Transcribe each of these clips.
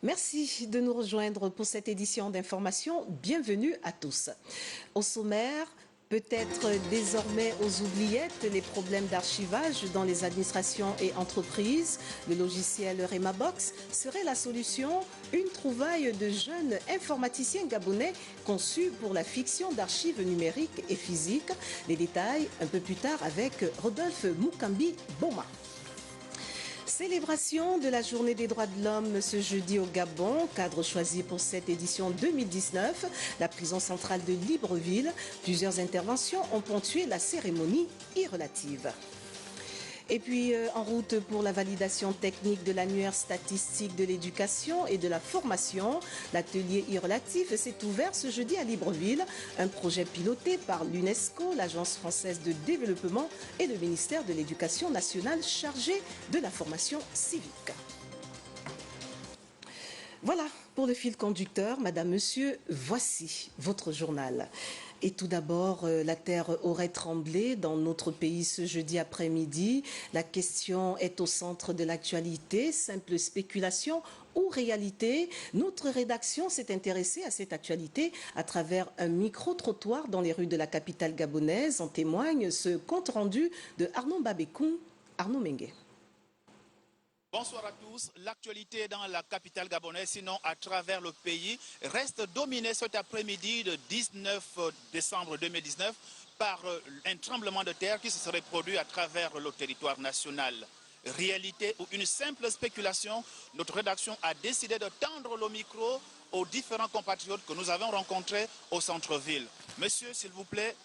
Merci de nous rejoindre pour cette édition d'information. Bienvenue à tous. Au sommaire, peut-être désormais aux oubliettes les problèmes d'archivage dans les administrations et entreprises. Le logiciel Remabox serait la solution, une trouvaille de jeunes informaticiens gabonais conçus pour la fiction d'archives numériques et physiques. Les détails un peu plus tard avec Rodolphe Mukambi Boma. Célébration de la Journée des droits de l'homme ce jeudi au Gabon, cadre choisi pour cette édition 2019, la prison centrale de Libreville. Plusieurs interventions ont ponctué la cérémonie irrelative. Et puis, en route pour la validation technique de l'annuaire statistique de l'éducation et de la formation, l'atelier irrelatif s'est ouvert ce jeudi à Libreville, un projet piloté par l'UNESCO, l'Agence française de développement et le ministère de l'Éducation nationale chargé de la formation civique. Voilà pour le fil conducteur. Madame, Monsieur, voici votre journal. Et tout d'abord, la terre aurait tremblé dans notre pays ce jeudi après-midi. La question est au centre de l'actualité. Simple spéculation ou réalité? Notre rédaction s'est intéressée à cette actualité à travers un micro-trottoir dans les rues de la capitale gabonaise. En témoigne ce compte-rendu de Arnaud Babékoun, Arnaud Mengue. Bonsoir à tous. L'actualité dans la capitale gabonaise, sinon à travers le pays, reste dominée cet après-midi de 19 décembre 2019 par un tremblement de terre qui se serait produit à travers le territoire national. Réalité ou une simple spéculation, notre rédaction a décidé de tendre le micro aux différents compatriotes que nous avons rencontrés au centre-ville. Monsieur, s'il vous plaît.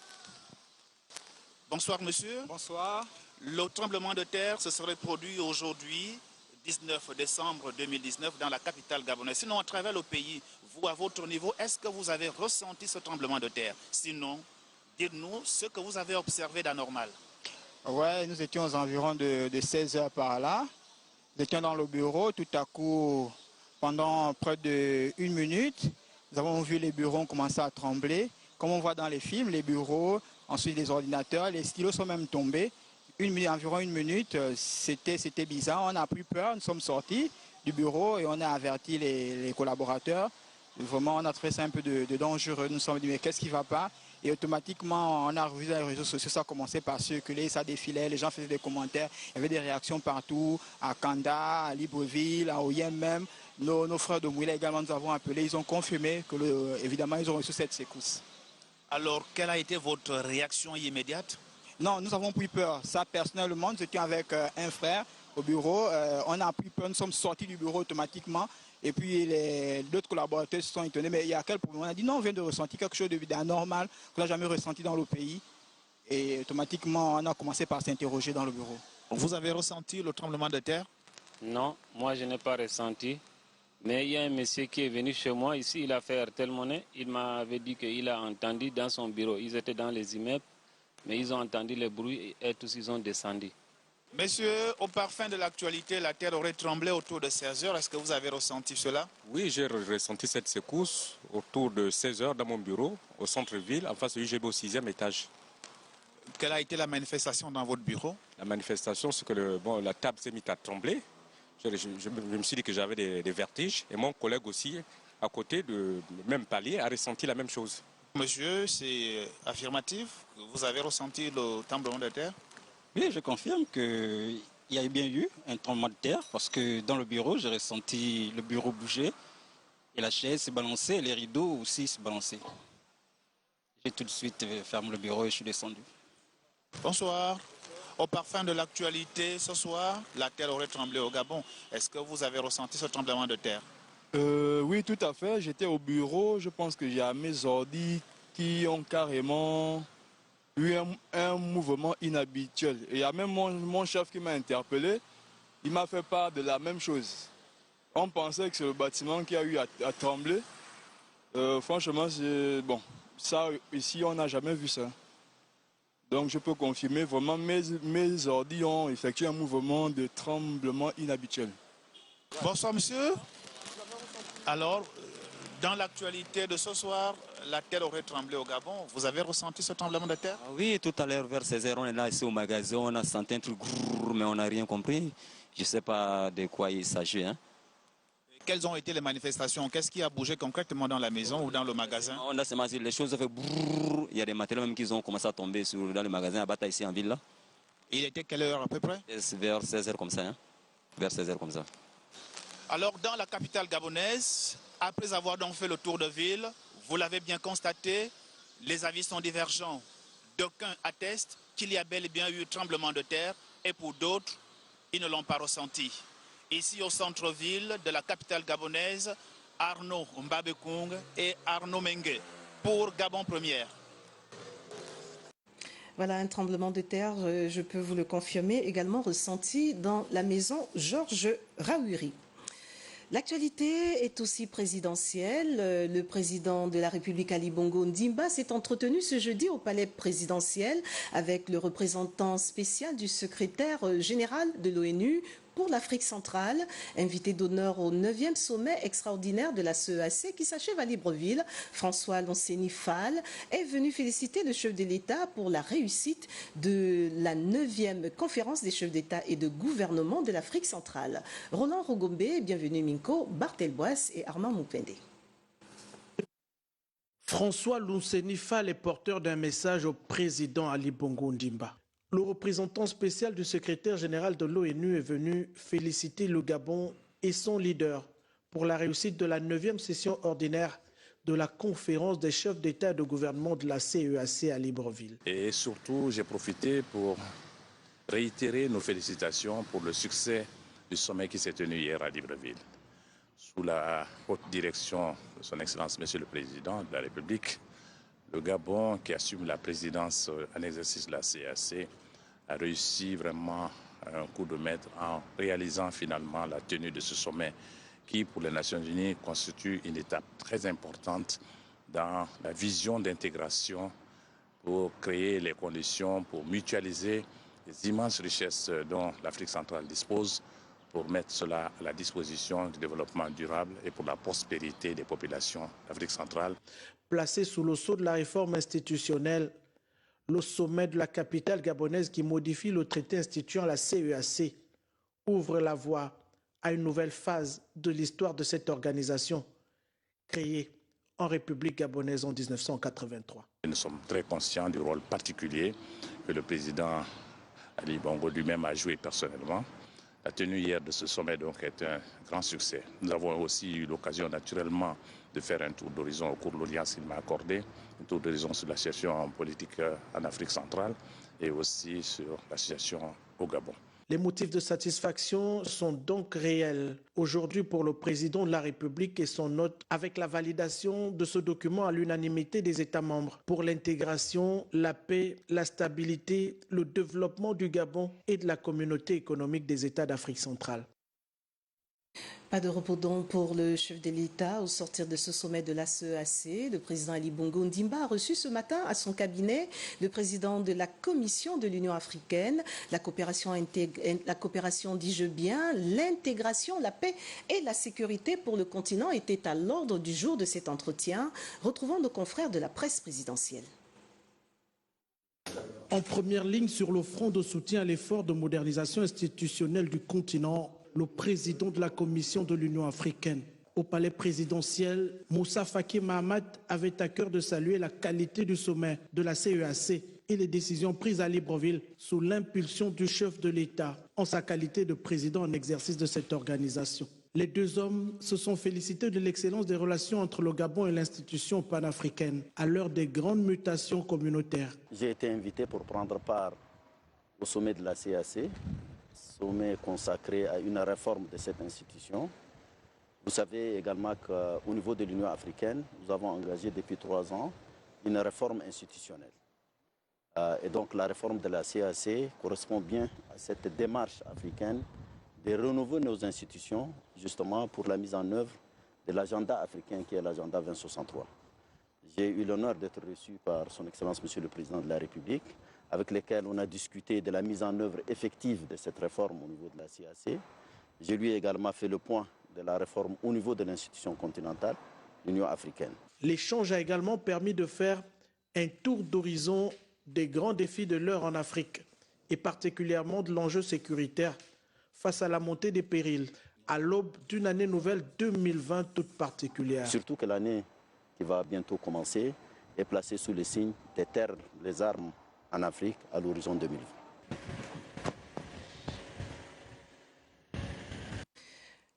Bonsoir, monsieur. Bonsoir. Le tremblement de terre se serait produit aujourd'hui, 19 décembre 2019, dans la capitale gabonaise. Sinon, à travers le pays, vous, à votre niveau, est-ce que vous avez ressenti ce tremblement de terre? Sinon, dites-nous ce que vous avez observé d'anormal. Ouais, nous étions aux environs de 16 heures par là. Nous étions dans le bureau. Tout à coup, pendant près d'une minute, nous avons vu les bureaux commencer à trembler. Comme on voit dans les films, les bureaux, ensuite les ordinateurs, les stylos sont même tombés. Environ une minute, c'était bizarre. On a pris peur, nous sommes sortis du bureau et on a averti les collaborateurs. Vraiment, on a trouvé ça un peu de dangereux. Nous nous sommes dit, mais qu'est-ce qui ne va pas? Et automatiquement, on a revu dans les réseaux sociaux, ça a commencé par circuler, ça défilait, les gens faisaient des commentaires, il y avait des réactions partout, à Kanda, à Libreville, à Oyem même. Nos frères de Mouila également nous avons appelé, ils ont confirmé que, évidemment, ils ont reçu cette secousse. Alors, quelle a été votre réaction immédiate? Non, nous avons pris peur. Ça, personnellement, nous étions avec un frère au bureau. On a pris peur, nous sommes sortis du bureau automatiquement. Et puis, d'autres collaborateurs se sont étonnés. Mais il y a quel problème? On a dit non, on vient de ressentir quelque chose d'anormal qu'on n'a jamais ressenti dans le pays. Et automatiquement, on a commencé par s'interroger dans le bureau. Vous avez ressenti le tremblement de terre? Non, moi je n'ai pas ressenti. Mais il y a un monsieur qui est venu chez moi, ici, il a fait Airtel Money. Il m'avait dit qu'il a entendu dans son bureau. Ils étaient dans les immeubles. Mais ils ont entendu le bruit et tous ils ont descendu. Monsieur, au parfum de l'actualité, la terre aurait tremblé autour de 16 heures. Est-ce que vous avez ressenti cela? Oui, j'ai ressenti cette secousse autour de 16 heures dans mon bureau, au centre-ville, en face de l'UGB au 6e étage. Quelle a été la manifestation dans votre bureau? La manifestation, c'est que la table s'est mise à trembler. Je me suis dit que j'avais des vertiges. Et mon collègue aussi, à côté de même palier, a ressenti la même chose. Monsieur, c'est affirmatif? Vous avez ressenti le tremblement de terre? Oui, je confirme qu'il y a bien eu un tremblement de terre parce que dans le bureau, j'ai ressenti le bureau bouger et la chaise s'est balancée et les rideaux aussi se balançaient. J'ai tout de suite fermé le bureau et je suis descendu. Bonsoir. Au parfum de l'actualité, ce soir, la terre aurait tremblé au Gabon. Est-ce que vous avez ressenti ce tremblement de terre? Oui, tout à fait. J'étais au bureau. Je pense que j'ai mes ordis qui ont carrément eu un mouvement inhabituel. Et il y a même mon chef qui m'a interpellé. Il m'a fait part de la même chose. On pensait que c'est le bâtiment qui a eu à trembler. Franchement, bon, ça, ici, on n'a jamais vu ça. Donc, je peux confirmer, vraiment, mes ordis ont effectué un mouvement de tremblement inhabituel. Bonsoir, monsieur. Alors, dans l'actualité de ce soir, la terre aurait tremblé au Gabon. Vous avez ressenti ce tremblement de terre? Oui, tout à l'heure, vers 16 heures, on est là ici au magasin, on a senti un truc, mais on n'a rien compris. Je ne sais pas de quoi il s'agit. Hein. Quelles ont été les manifestations? Qu'est-ce qui a bougé concrètement dans la maison ou dans le magasin? On a seulement les choses ont fait brrr. Il y a des matériaux même qui ont commencé à tomber dans le magasin à Bata ici en ville là. Il était quelle heure à peu près? Vers 16h comme ça. Hein? Vers 16h comme ça. Alors dans la capitale gabonaise, après avoir donc fait le tour de ville, vous l'avez bien constaté, les avis sont divergents. D'aucuns attestent qu'il y a bel et bien eu tremblement de terre et pour d'autres, ils ne l'ont pas ressenti. Ici au centre-ville de la capitale gabonaise, Arnaud Mbabekung et Arnaud Mengue pour Gabon Première. Voilà un tremblement de terre, je peux vous le confirmer, également ressenti dans la maison Georges Raouri. L'actualité est aussi présidentielle. Le président de la République, Ali Bongo Ndimba, s'est entretenu ce jeudi au palais présidentiel avec le représentant spécial du secrétaire général de l'ONU pour l'Afrique centrale, invité d'honneur au 9e sommet extraordinaire de la CEAC qui s'achève à Libreville. François Lonseni Fall est venu féliciter le chef de l'État pour la réussite de la 9e conférence des chefs d'État et de gouvernement de l'Afrique centrale. Roland Rogombe, bienvenue Minko, Bartel Boisse et Armand Moupende. François Lonseni Fall est porteur d'un message au président Ali Bongo Ndimba. Le représentant spécial du secrétaire général de l'ONU est venu féliciter le Gabon et son leader pour la réussite de la 9e session ordinaire de la conférence des chefs d'État et de gouvernement de la CEAC à Libreville. Et surtout, j'ai profité pour réitérer nos félicitations pour le succès du sommet qui s'est tenu hier à Libreville. Sous la haute direction de son Excellence Monsieur le Président de la République, le Gabon, qui assume la présidence en exercice de la CEAC, a réussi vraiment un coup de maître en réalisant finalement la tenue de ce sommet qui, pour les Nations Unies, constitue une étape très importante dans la vision d'intégration pour créer les conditions pour mutualiser les immenses richesses dont l'Afrique centrale dispose, pour mettre cela à la disposition du développement durable et pour la prospérité des populations d'Afrique centrale. Placé sous le sceau de la réforme institutionnelle, le sommet de la capitale gabonaise qui modifie le traité instituant la CEAC ouvre la voie à une nouvelle phase de l'histoire de cette organisation créée en République gabonaise en 1983. Nous sommes très conscients du rôle particulier que le président Ali Bongo lui-même a joué personnellement. La tenue hier de ce sommet donc est un grand succès. Nous avons aussi eu l'occasion naturellement de faire un tour d'horizon au cours de l'audience qu'il m'a accordé, un tour d'horizon sur la situation en politique en Afrique centrale et aussi sur la situation au Gabon. Les motifs de satisfaction sont donc réels aujourd'hui pour le président de la République et son hôte, avec la validation de ce document à l'unanimité des États membres pour l'intégration, la paix, la stabilité, le développement du Gabon et de la communauté économique des États d'Afrique centrale. Pas de repos donc pour le chef de l'État au sortir de ce sommet de la CEAC. Le président Ali Bongo Ndimba a reçu ce matin à son cabinet le président de la Commission de l'Union africaine. La coopération, dis-je bien, l'intégration, la paix et la sécurité pour le continent étaient à l'ordre du jour de cet entretien. Retrouvons nos confrères de la presse présidentielle. En première ligne sur le front de soutien à l'effort de modernisation institutionnelle du continent, le président de la Commission de l'Union africaine. Au palais présidentiel, Moussa Faki Mahamat avait à cœur de saluer la qualité du sommet de la CEAC et les décisions prises à Libreville sous l'impulsion du chef de l'État en sa qualité de président en exercice de cette organisation. Les deux hommes se sont félicités de l'excellence des relations entre le Gabon et l'institution panafricaine à l'heure des grandes mutations communautaires. J'ai été invité pour prendre part au sommet de la CEAC, sommet consacré à une réforme de cette institution. Vous savez également qu'au niveau de l'Union africaine, nous avons engagé depuis 3 ans une réforme institutionnelle. Et donc la réforme de la CEAC correspond bien à cette démarche africaine de renouveler nos institutions, justement pour la mise en œuvre de l'agenda africain qui est l'agenda 2063. J'ai eu l'honneur d'être reçu par son Excellence Monsieur le Président de la République, avec lesquels on a discuté de la mise en œuvre effective de cette réforme au niveau de la CEAC. Je lui ai également fait le point de la réforme au niveau de l'institution continentale, l'Union africaine. L'échange a également permis de faire un tour d'horizon des grands défis de l'heure en Afrique, et particulièrement de l'enjeu sécuritaire face à la montée des périls. à l'aube d'une année nouvelle 2020 toute particulière. Surtout que l'année qui va bientôt commencer est placée sous le signe des terres, les armes en Afrique à l'horizon 2020.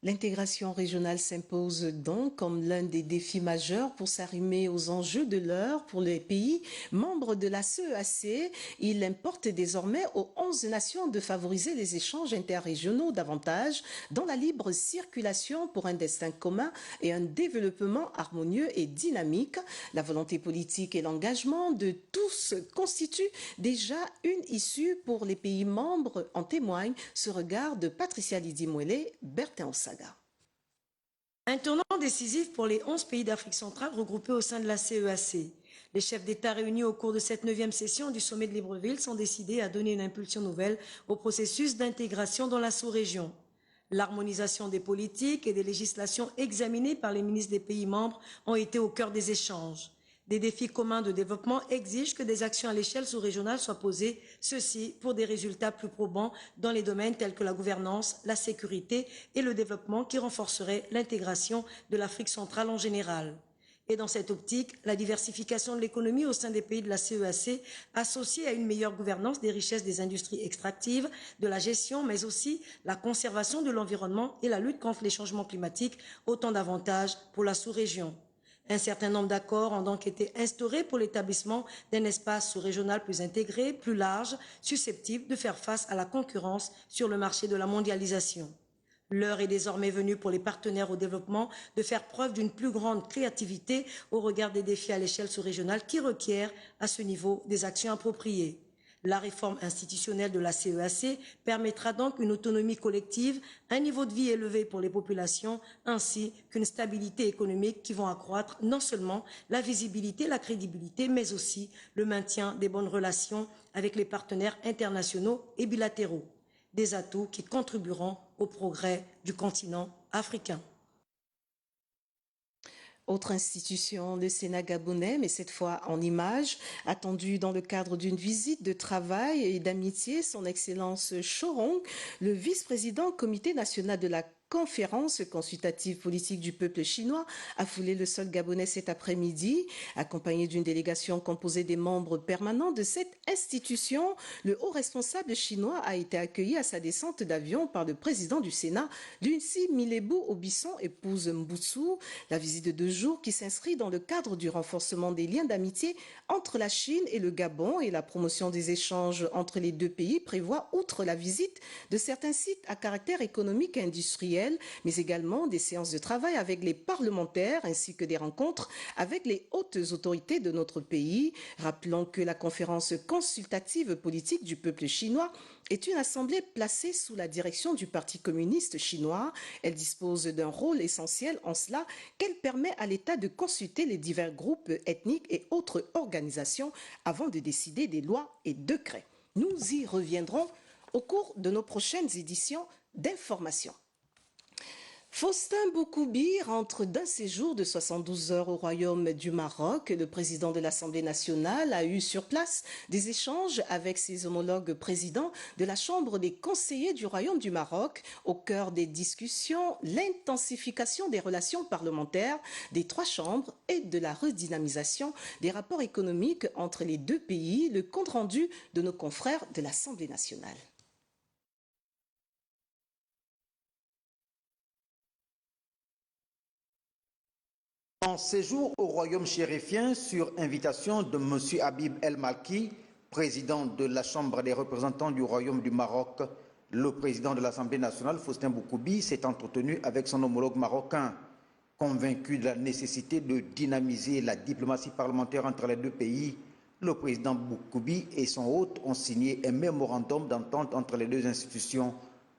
L'intégration régionale s'impose donc comme l'un des défis majeurs pour s'arrimer aux enjeux de l'heure pour les pays membres de la CEAC. Il importe désormais aux 11 nations de favoriser les échanges interrégionaux davantage dans la libre circulation pour un destin commun et un développement harmonieux et dynamique. La volonté politique et l'engagement de tous constituent déjà une issue pour les pays membres. En témoigne ce regard de Patricia Lydie-Mouelé, Bertin Saga. Un tournant décisif pour les 11 pays d'Afrique centrale regroupés au sein de la CEAC. Les chefs d'État réunis au cours de cette 9e session du sommet de Libreville sont décidés à donner une impulsion nouvelle au processus d'intégration dans la sous-région. L'harmonisation des politiques et des législations examinées par les ministres des pays membres ont été au cœur des échanges. Des défis communs de développement exigent que des actions à l'échelle sous-régionale soient posées, ceci pour des résultats plus probants dans les domaines tels que la gouvernance, la sécurité et le développement qui renforceraient l'intégration de l'Afrique centrale en général. Et dans cette optique, la diversification de l'économie au sein des pays de la CEAC, associée à une meilleure gouvernance des richesses des industries extractives, de la gestion, mais aussi la conservation de l'environnement et la lutte contre les changements climatiques, autant d'avantages pour la sous-région. Un certain nombre d'accords ont donc été instaurés pour l'établissement d'un espace sous-régional plus intégré, plus large, susceptible de faire face à la concurrence sur le marché de la mondialisation. L'heure est désormais venue pour les partenaires au développement de faire preuve d'une plus grande créativité au regard des défis à l'échelle sous-régionale qui requièrent à ce niveau des actions appropriées. La réforme institutionnelle de la CEAC permettra donc une autonomie collective, un niveau de vie élevé pour les populations, ainsi qu'une stabilité économique qui vont accroître non seulement la visibilité, la crédibilité, mais aussi le maintien des bonnes relations avec les partenaires internationaux et bilatéraux. Des atouts qui contribueront au progrès du continent africain. Autre institution, le Sénat gabonais, mais cette fois en images, attendu dans le cadre d'une visite de travail et d'amitié, son Excellence Chorong, le vice-président Comité national de la conférence consultative politique du peuple chinois a foulé le sol gabonais cet après-midi. Accompagné d'une délégation composée des membres permanents de cette institution, le haut responsable chinois a été accueilli à sa descente d'avion par le président du Sénat, Lunsi Milebou Obisson, épouse Mbutsu. La visite de 2 jours qui s'inscrit dans le cadre du renforcement des liens d'amitié entre la Chine et le Gabon et la promotion des échanges entre les 2 pays prévoit, outre la visite de certains sites à caractère économique et industriel, mais également des séances de travail avec les parlementaires ainsi que des rencontres avec les hautes autorités de notre pays. Rappelons que la conférence consultative politique du peuple chinois est une assemblée placée sous la direction du Parti communiste chinois. Elle dispose d'un rôle essentiel en cela qu'elle permet à l'État de consulter les divers groupes ethniques et autres organisations avant de décider des lois et décrets. Nous y reviendrons au cours de nos prochaines éditions d'information. Faustin Boukoubi rentre d'un séjour de 72 heures au Royaume du Maroc. Le président de l'Assemblée nationale a eu sur place des échanges avec ses homologues présidents de la Chambre des conseillers du Royaume du Maroc. Au cœur des discussions, l'intensification des relations parlementaires des 3 chambres et de la redynamisation des rapports économiques entre les 2 pays. Le compte-rendu de nos confrères de l'Assemblée nationale. En séjour au royaume chérifien sur invitation de M. Habib El Malki, président de la Chambre des représentants du Royaume du Maroc, le président de l'Assemblée nationale, Faustin Boukoubi, s'est entretenu avec son homologue marocain. Convaincu de la nécessité de dynamiser la diplomatie parlementaire entre les 2 pays, le président Boukoubi et son hôte ont signé un mémorandum d'entente entre les 2 institutions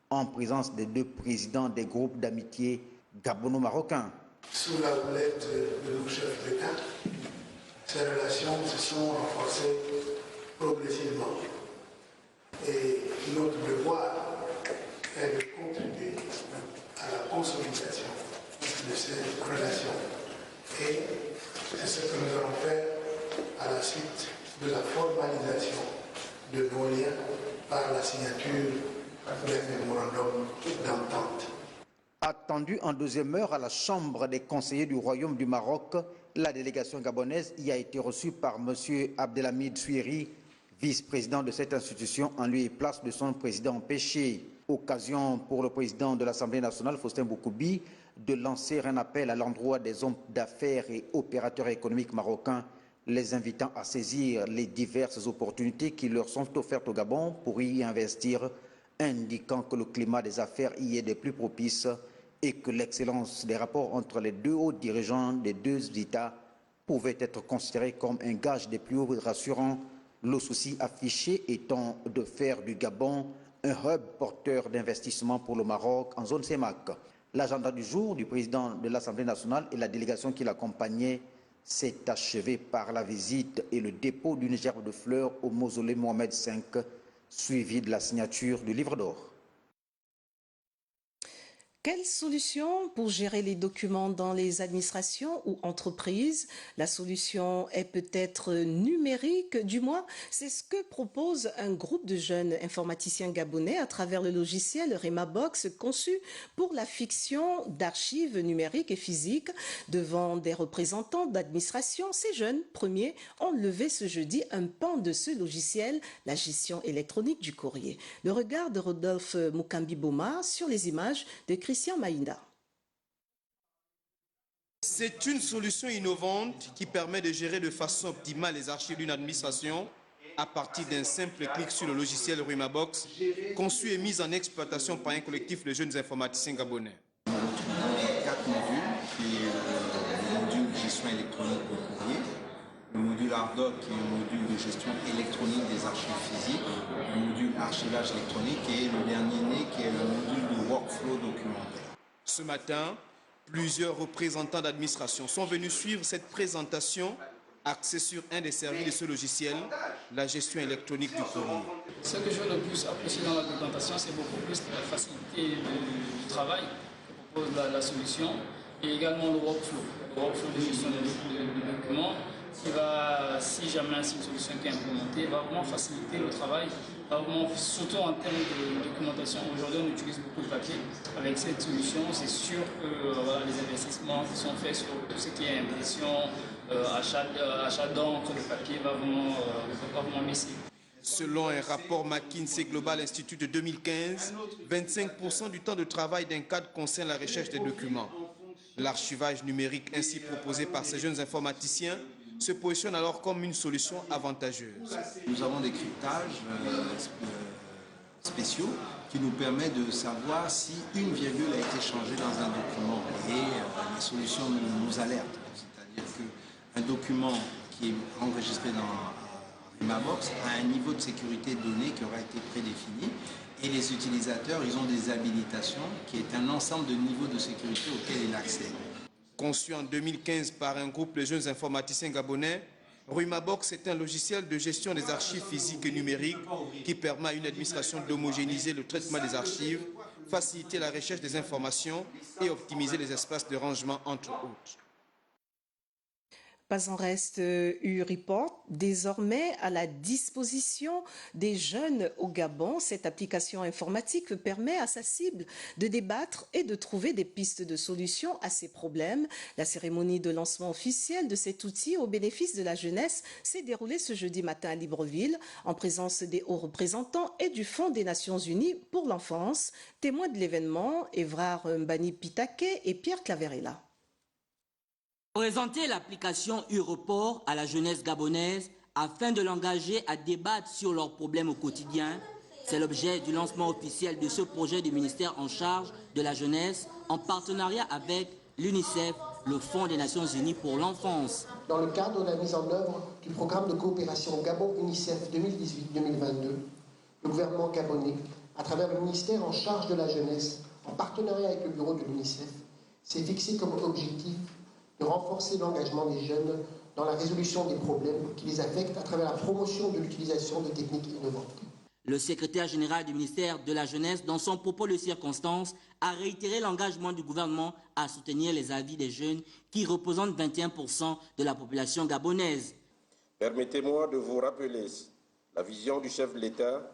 en présence des 2 présidents des groupes d'amitié gabono-marocains. Sous la houlette de nos chefs d'État, ces relations se sont renforcées progressivement. Et notre devoir est de contribuer à la consolidation de ces relations. Et c'est ce que nous allons faire à la suite de la formalisation de nos liens par la signature d'un mémorandum d'entente. attendu en deuxième heure à la Chambre des conseillers du Royaume du Maroc. La délégation gabonaise y a été reçue par M. Abdelhamid Suiri, vice-président de cette institution, en lieu et place de son président empêché. Occasion pour le président de l'Assemblée nationale, Faustin Boukoubi, de lancer un appel à l'endroit des hommes d'affaires et opérateurs économiques marocains, les invitant à saisir les diverses opportunités qui leur sont offertes au Gabon pour y investir, indiquant que le climat des affaires y est des plus propices et que l'excellence des rapports entre les deux hauts dirigeants des deux États pouvait être considérée comme un gage des plus hauts rassurants, le souci affiché étant de faire du Gabon un hub porteur d'investissement pour le Maroc en zone CEMAC. L'agenda du jour du président de l'Assemblée nationale et la délégation qui l'accompagnait s'est achevé par la visite et le dépôt d'une gerbe de fleurs au mausolée Mohamed V, suivi de la signature du livre d'or. Quelle solution pour gérer les documents dans les administrations ou entreprises? La solution est peut-être numérique, du moins, c'est ce que propose un groupe de jeunes informaticiens gabonais à travers le logiciel RimaBox conçu pour la fiction d'archives numériques et physiques. Devant des représentants d'administration, ces jeunes premiers ont levé ce jeudi un pan de ce logiciel, la gestion électronique du courrier. Le regard de Rodolphe Mukambi-Boma sur les images de Christian Maïnda. C'est une solution innovante qui permet de gérer de façon optimale les archives d'une administration à partir d'un simple clic sur le logiciel RimaBox, conçu et mis en exploitation par un collectif de jeunes informaticiens gabonais. On retrouve 4 modules, qui est le module gestion électronique du courrier, le module ARDOC qui est le module de gestion électronique des archives physiques, le module archivage électronique et le dernier né qui est le module de workflow documentaire. Ce matin, plusieurs représentants d'administration sont venus suivre cette présentation axée sur un des services de ce logiciel, la gestion électronique du courrier. Ce que je veux le plus apprécier dans la présentation, c'est beaucoup plus la facilité du travail que propose la solution et également le workflow de gestion des documents qui va, si jamais c'est une solution qui est implémentée, va vraiment faciliter le travail, va vraiment, surtout en termes de documentation. Aujourd'hui, on utilise beaucoup de papier. Avec cette solution, c'est sûr que voilà, les investissements qui sont faits sur tout ce qui est impression, achat d'encre, de papier, va vraiment baisser. Selon un rapport McKinsey Global Institute de 2015, 25% du temps de travail d'un cadre concerne la recherche des documents. L'archivage numérique ainsi proposé par ces jeunes informaticiens se positionne alors comme une solution avantageuse. Nous avons des cryptages spéciaux qui nous permettent de savoir si une virgule a été changée dans un document et les solutions nous alertent. C'est-à-dire qu'un document qui est enregistré dans RimaBox a un niveau de sécurité donné qui aura été prédéfini et les utilisateurs, ils ont des habilitations qui est un ensemble de niveaux de sécurité auxquels ils accèdent. Conçu en 2015 par un groupe de jeunes informaticiens gabonais, RimaBox est un logiciel de gestion des archives physiques et numériques qui permet à une administration d'homogénéiser le traitement des archives, faciliter la recherche des informations et optimiser les espaces de rangement entre autres. Pas en reste U-Report, désormais à la disposition des jeunes au Gabon. Cette application informatique permet à sa cible de débattre et de trouver des pistes de solutions à ses problèmes. La cérémonie de lancement officiel de cet outil au bénéfice de la jeunesse s'est déroulée ce jeudi matin à Libreville en présence des hauts représentants et du Fonds des Nations Unies pour l'enfance. Témoins de l'événement, Évrard Mbani Pitake et Pierre Claverella. Présenter l'application U-Report à la jeunesse gabonaise afin de l'engager à débattre sur leurs problèmes au quotidien, c'est l'objet du lancement officiel de ce projet du ministère en charge de la jeunesse en partenariat avec l'UNICEF, le Fonds des Nations Unies pour l'enfance. Dans le cadre de la mise en œuvre du programme de coopération Gabon-UNICEF 2018-2022, le gouvernement gabonais, à travers le ministère en charge de la jeunesse, en partenariat avec le bureau de l'UNICEF, s'est fixé comme objectif de renforcer l'engagement des jeunes dans la résolution des problèmes qui les affectent à travers la promotion de l'utilisation de techniques innovantes. Le secrétaire général du ministère de la Jeunesse, dans son propos de circonstance, a réitéré l'engagement du gouvernement à soutenir les avis des jeunes qui représentent 21% de la population gabonaise. Permettez-moi de vous rappeler la vision du chef de l'État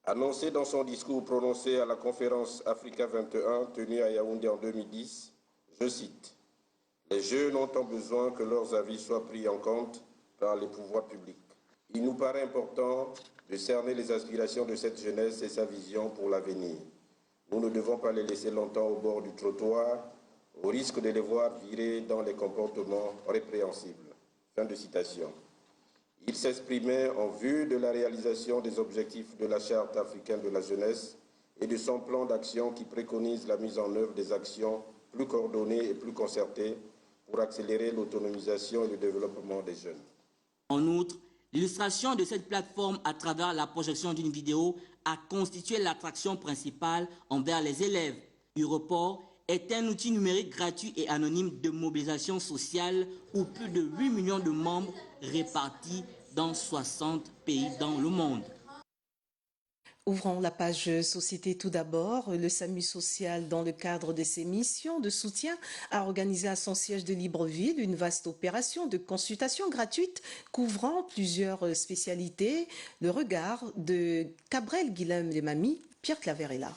Annoncé dans son discours prononcé à la conférence Africa 21 tenue à Yaoundé en 2010, je cite, « Les jeunes ont tant besoin que leurs avis soient pris en compte par les pouvoirs publics. Il nous paraît important de cerner les aspirations de cette jeunesse et sa vision pour l'avenir. Nous ne devons pas les laisser longtemps au bord du trottoir, au risque de les voir virer dans les comportements répréhensibles. » Fin de citation. Il s'exprimait en vue de la réalisation des objectifs de la Charte africaine de la jeunesse et de son plan d'action qui préconise la mise en œuvre des actions plus coordonnées et plus concertées pour accélérer l'autonomisation et le développement des jeunes. En outre, l'illustration de cette plateforme à travers la projection d'une vidéo a constitué l'attraction principale envers les élèves. Europort est un outil numérique gratuit et anonyme de mobilisation sociale où plus de 8 millions de membres répartis dans 60 pays dans le monde. Ouvrons la page Société tout d'abord. Le SAMU social, dans le cadre de ses missions de soutien, a organisé à son siège de Libreville une vaste opération de consultation gratuite couvrant plusieurs spécialités. Le regard de Cabrel Guilhem Lemami, Pierre Claverella.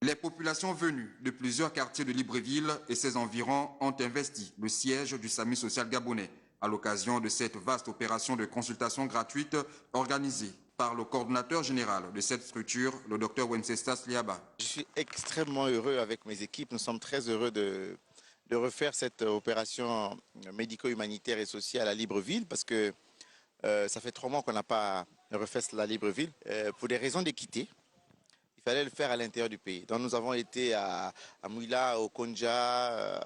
Les populations venues de plusieurs quartiers de Libreville et ses environs ont investi le siège du SAMU social gabonais à l'occasion de cette vaste opération de consultation gratuite organisée par le coordonnateur général de cette structure, le Dr Wenceslas Liaba. Je suis extrêmement heureux avec mes équipes. Nous sommes très heureux de refaire cette opération médico-humanitaire et sociale à Libreville parce que ça fait 3 mois qu'on n'a pas refait cela à Libreville pour des raisons d'équité. Il fallait le faire à l'intérieur du pays. Donc nous avons été à Mouila, au Konja,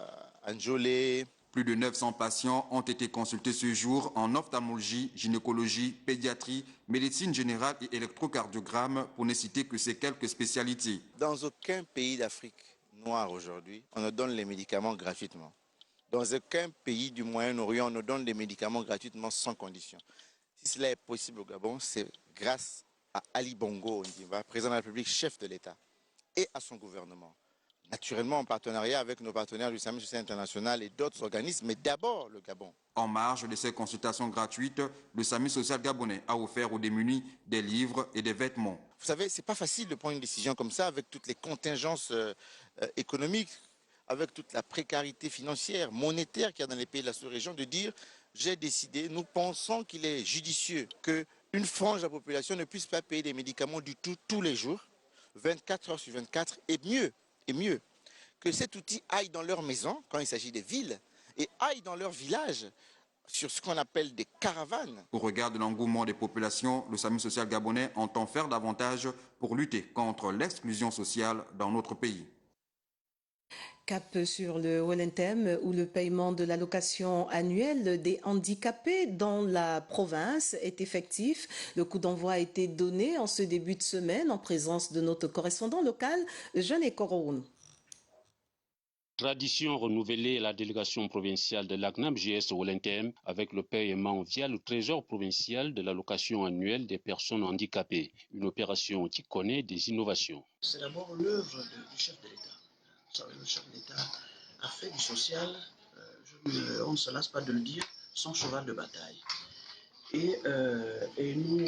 à Njolé. Plus de 900 patients ont été consultés ce jour en ophtalmologie, gynécologie, pédiatrie, médecine générale et électrocardiogramme, pour ne citer que ces quelques spécialités. Dans aucun pays d'Afrique noire aujourd'hui, on ne donne les médicaments gratuitement. Dans aucun pays du Moyen-Orient, on ne donne des médicaments gratuitement sans condition. Si cela est possible au Gabon, c'est grâce à Ali Bongo Ondimba, président de la République, chef de l'État, et à son gouvernement. Naturellement en partenariat avec nos partenaires du SAMU social international et d'autres organismes, mais d'abord le Gabon. En marge de ces consultations gratuites, le SAMU social gabonais a offert aux démunis des livres et des vêtements. Vous savez, c'est pas facile de prendre une décision comme ça avec toutes les contingences économiques, avec toute la précarité financière, monétaire qu'il y a dans les pays de la sous-région, de dire j'ai décidé, nous pensons qu'il est judicieux qu'une frange de la population ne puisse pas payer des médicaments du tout tous les jours, 24 heures sur 24, et mieux, que cet outil aille dans leur maison, quand il s'agit des villes, et aille dans leur village, sur ce qu'on appelle des caravanes. Au regard de l'engouement des populations, le SAMU social gabonais entend faire davantage pour lutter contre l'exclusion sociale dans notre pays. Cap sur le Wellenthem où le paiement de l'allocation annuelle des handicapés dans la province est effectif. Le coup d'envoi a été donné en ce début de semaine en présence de notre correspondant local, Jeanne Ekoroun. Tradition renouvelée à la délégation provinciale de l'ACNAM-JS au Wellenthem avec le paiement via le trésor provincial de l'allocation annuelle des personnes handicapées. Une opération qui connaît des innovations. C'est d'abord l'œuvre du chef de l'État. Le chef de l'État a fait du social, on ne se lasse pas de le dire, son cheval de bataille. Et nous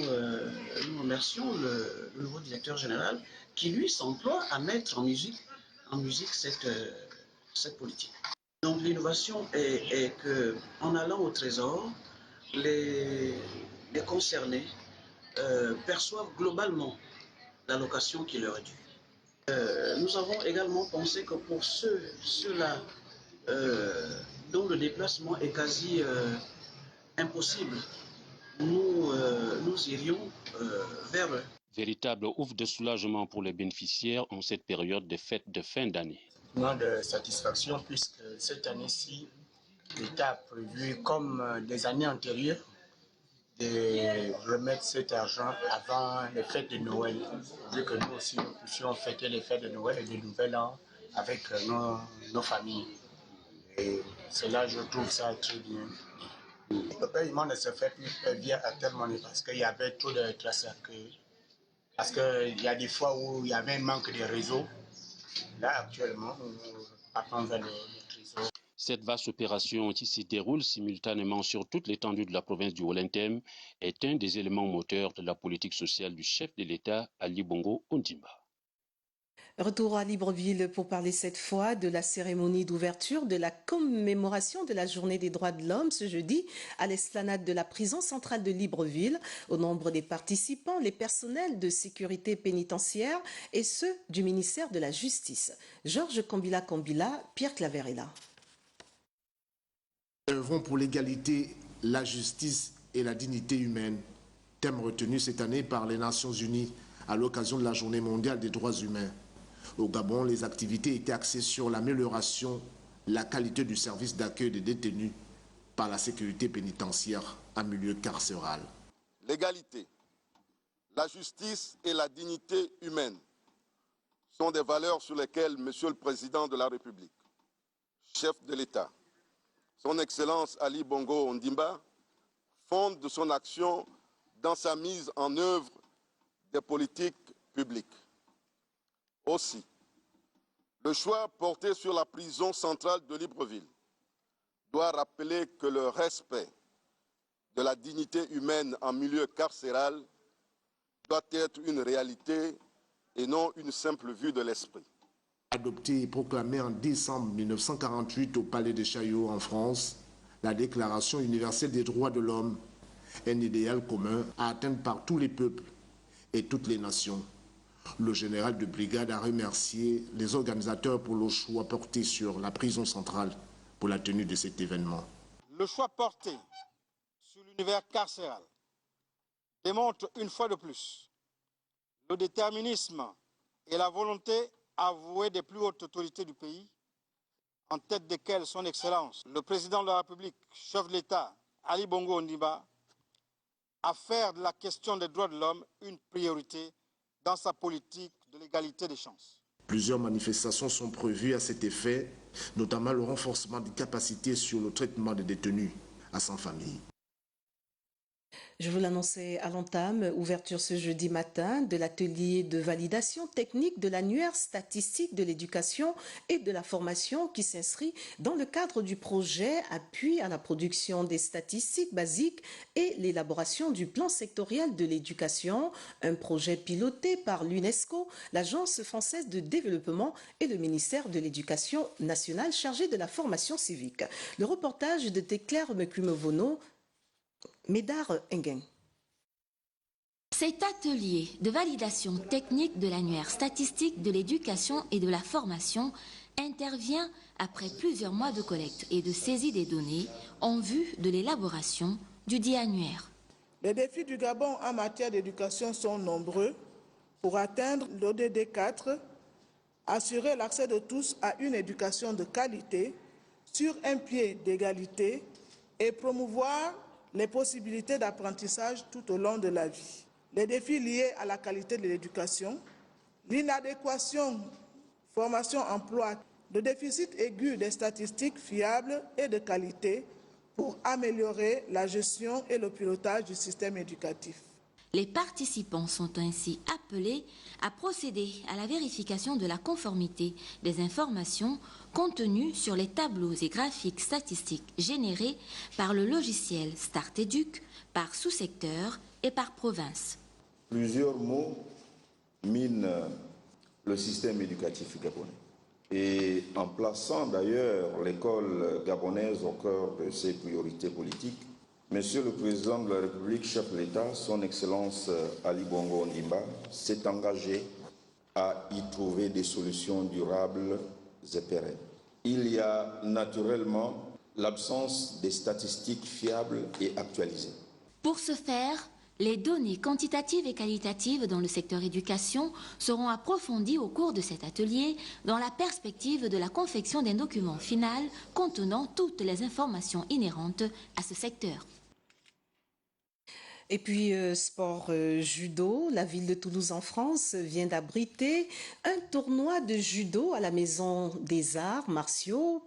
remercions le nouveau directeur général qui, lui, s'emploie à mettre en musique cette politique. Donc l'innovation est qu'en allant au trésor, les concernés perçoivent globalement l'allocation qui leur est due. Nous avons également pensé que pour ceux-là dont le déplacement est quasi impossible, nous irions vers eux. Véritable ouf de soulagement pour les bénéficiaires en cette période de fête de fin d'année. De satisfaction puisque cette année-ci, l'État a prévu, comme des années antérieures, de remettre cet argent avant les fêtes de Noël, vu que nous aussi nous puissions fêter les fêtes de Noël et de Nouvel An avec nos familles. Et cela, je trouve ça très bien. Le paiement ne se fait plus bien à tel moment parce qu'il y avait trop de traces à accueillir. Parce qu'il y a des fois où il y avait un manque de réseau. Là, actuellement, nous partons vers le trésor. Cette vaste opération qui se déroule simultanément sur toute l'étendue de la province du Haut-Lenthem est un des éléments moteurs de la politique sociale du chef de l'État, Ali Bongo Ondimba. Retour à Libreville pour parler cette fois de la cérémonie d'ouverture de la commémoration de la Journée des droits de l'homme ce jeudi à l'esplanade de la prison centrale de Libreville. Au nombre des participants, les personnels de sécurité pénitentiaire et ceux du ministère de la Justice. Georges Kombila, Pierre Claverella. Œuvrons pour l'égalité, la justice et la dignité humaine. Thème retenu cette année par les Nations Unies à l'occasion de la Journée mondiale des droits humains. Au Gabon, les activités étaient axées sur l'amélioration, la qualité du service d'accueil des détenus par la sécurité pénitentiaire en milieu carcéral. L'égalité, la justice et la dignité humaine sont des valeurs sur lesquelles Monsieur le Président de la République, chef de l'État, Son Excellence Ali Bongo Ondimba, fonde son action dans sa mise en œuvre des politiques publiques. Aussi, le choix porté sur la prison centrale de Libreville doit rappeler que le respect de la dignité humaine en milieu carcéral doit être une réalité et non une simple vue de l'esprit. Adoptée et proclamée en décembre 1948 au Palais de Chaillot en France, la Déclaration universelle des droits de l'homme est un idéal commun à atteindre par tous les peuples et toutes les nations. Le général de brigade a remercié les organisateurs pour le choix porté sur la prison centrale pour la tenue de cet événement. Le choix porté sur l'univers carcéral démontre une fois de plus le déterminisme et la volonté avouée des plus hautes autorités du pays, en tête desquelles son Excellence, le Président de la République, chef de l'État, Ali Bongo Ondimba, à faire de la question des droits de l'homme une priorité dans sa politique de l'égalité des chances. Plusieurs manifestations sont prévues à cet effet, notamment le renforcement des capacités sur le traitement des détenus à sans famille. Je vous l'annonçais à l'entame, ouverture ce jeudi matin de l'atelier de validation technique de l'annuaire statistique de l'éducation et de la formation qui s'inscrit dans le cadre du projet Appui à la production des statistiques basiques et l'élaboration du plan sectoriel de l'éducation, un projet piloté par l'UNESCO, l'Agence française de développement et le ministère de l'Éducation nationale chargé de la formation civique. Le reportage de Teclair Mekumevono, Médard Engen. Cet atelier de validation technique de l'annuaire statistique de l'éducation et de la formation intervient après plusieurs mois de collecte et de saisie des données en vue de l'élaboration du dit annuaire. Les défis du Gabon en matière d'éducation sont nombreux. Pour atteindre l'ODD 4, assurer l'accès de tous à une éducation de qualité sur un pied d'égalité et promouvoir les possibilités d'apprentissage tout au long de la vie. Les défis liés à la qualité de l'éducation, l'inadéquation formation-emploi, le déficit aigu des statistiques fiables et de qualité pour améliorer la gestion et le pilotage du système éducatif. Les participants sont ainsi appelés à procéder à la vérification de la conformité des informations contenues sur les tableaux et graphiques statistiques générés par le logiciel StartEduc, par sous-secteur et par province. Plusieurs mots minent le système éducatif gabonais. Et en plaçant d'ailleurs l'école gabonaise au cœur de ses priorités politiques, Monsieur le Président de la République, chef de l'État, son Excellence Ali Bongo Ondimba, s'est engagé à y trouver des solutions durables et pérennes. Il y a naturellement l'absence des statistiques fiables et actualisées. Pour ce faire, les données quantitatives et qualitatives dans le secteur éducation seront approfondies au cours de cet atelier dans la perspective de la confection d'un document final contenant toutes les informations inhérentes à ce secteur. Et puis, sport judo, la ville de Toulouse en France vient d'abriter un tournoi de judo à la Maison des Arts martiaux.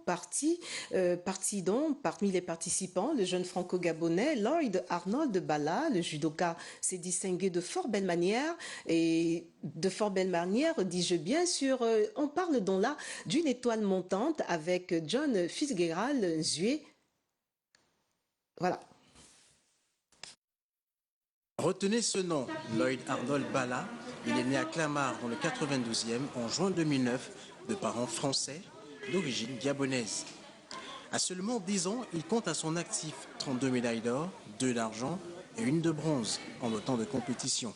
Parmi les participants, le jeune franco-gabonais Lloyd Arnold Bala, le judoka s'est distingué de fort belle manière. Et de fort belle manière, dis-je bien sûr, on parle donc là d'une étoile montante avec John Fitzgerald Nzue. Voilà. Retenez ce nom, Lloyd Arnold Bala. Il est né à Clamart dans le 92e en juin 2009 de parents français d'origine gabonaise. À seulement 10 ans, il compte à son actif 32 médailles d'or, 2 d'argent et 1 de bronze en autant de compétitions.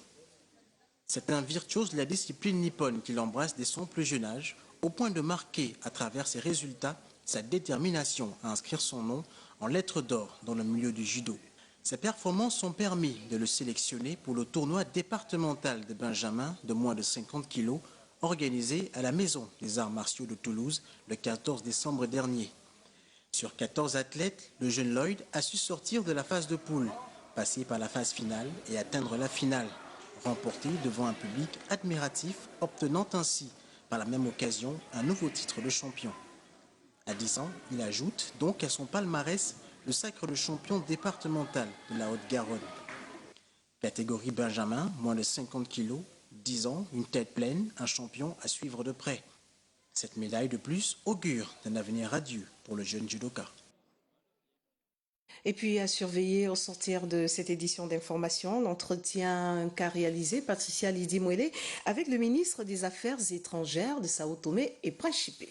C'est un virtuose de la discipline nippone qu'il embrasse dès son plus jeune âge, au point de marquer à travers ses résultats sa détermination à inscrire son nom en lettres d'or dans le milieu du judo. Ses performances ont permis de le sélectionner pour le tournoi départemental de Benjamin de moins de 50 kilos organisé à la Maison des Arts Martiaux de Toulouse le 14 décembre dernier. Sur 14 athlètes, le jeune Lloyd a su sortir de la phase de poule, passer par la phase finale et atteindre la finale, remportée devant un public admiratif, obtenant ainsi, par la même occasion, un nouveau titre de champion. À 10 ans, il ajoute donc à son palmarès le sacre de champion départemental de la Haute-Garonne. Catégorie Benjamin, moins de 50 kilos, 10 ans, une tête pleine, un champion à suivre de près. Cette médaille de plus augure d'un avenir radieux pour le jeune judoka. Et puis à surveiller au sortir de cette édition d'information, l'entretien qu'a réalisé Patricia Lydie-Mouélé avec le ministre des Affaires étrangères de Sao Tomé et Principe.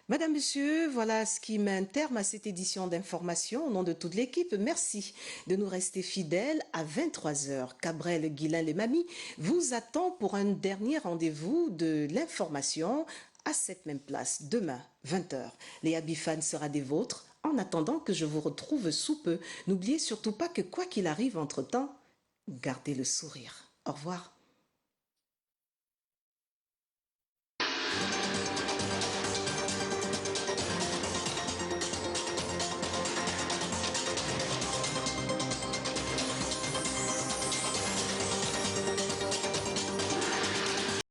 Madame, Monsieur, voilà ce qui met un terme à cette édition d'information. Au nom de toute l'équipe, merci de nous rester fidèles. À 23h, Cabrel Guillain-Lemami vous attend pour un dernier rendez-vous de l'information à cette même place, demain, 20h. Léa Bifane sera des vôtres. En attendant que je vous retrouve sous peu, n'oubliez surtout pas que quoi qu'il arrive entre-temps, gardez le sourire. Au revoir.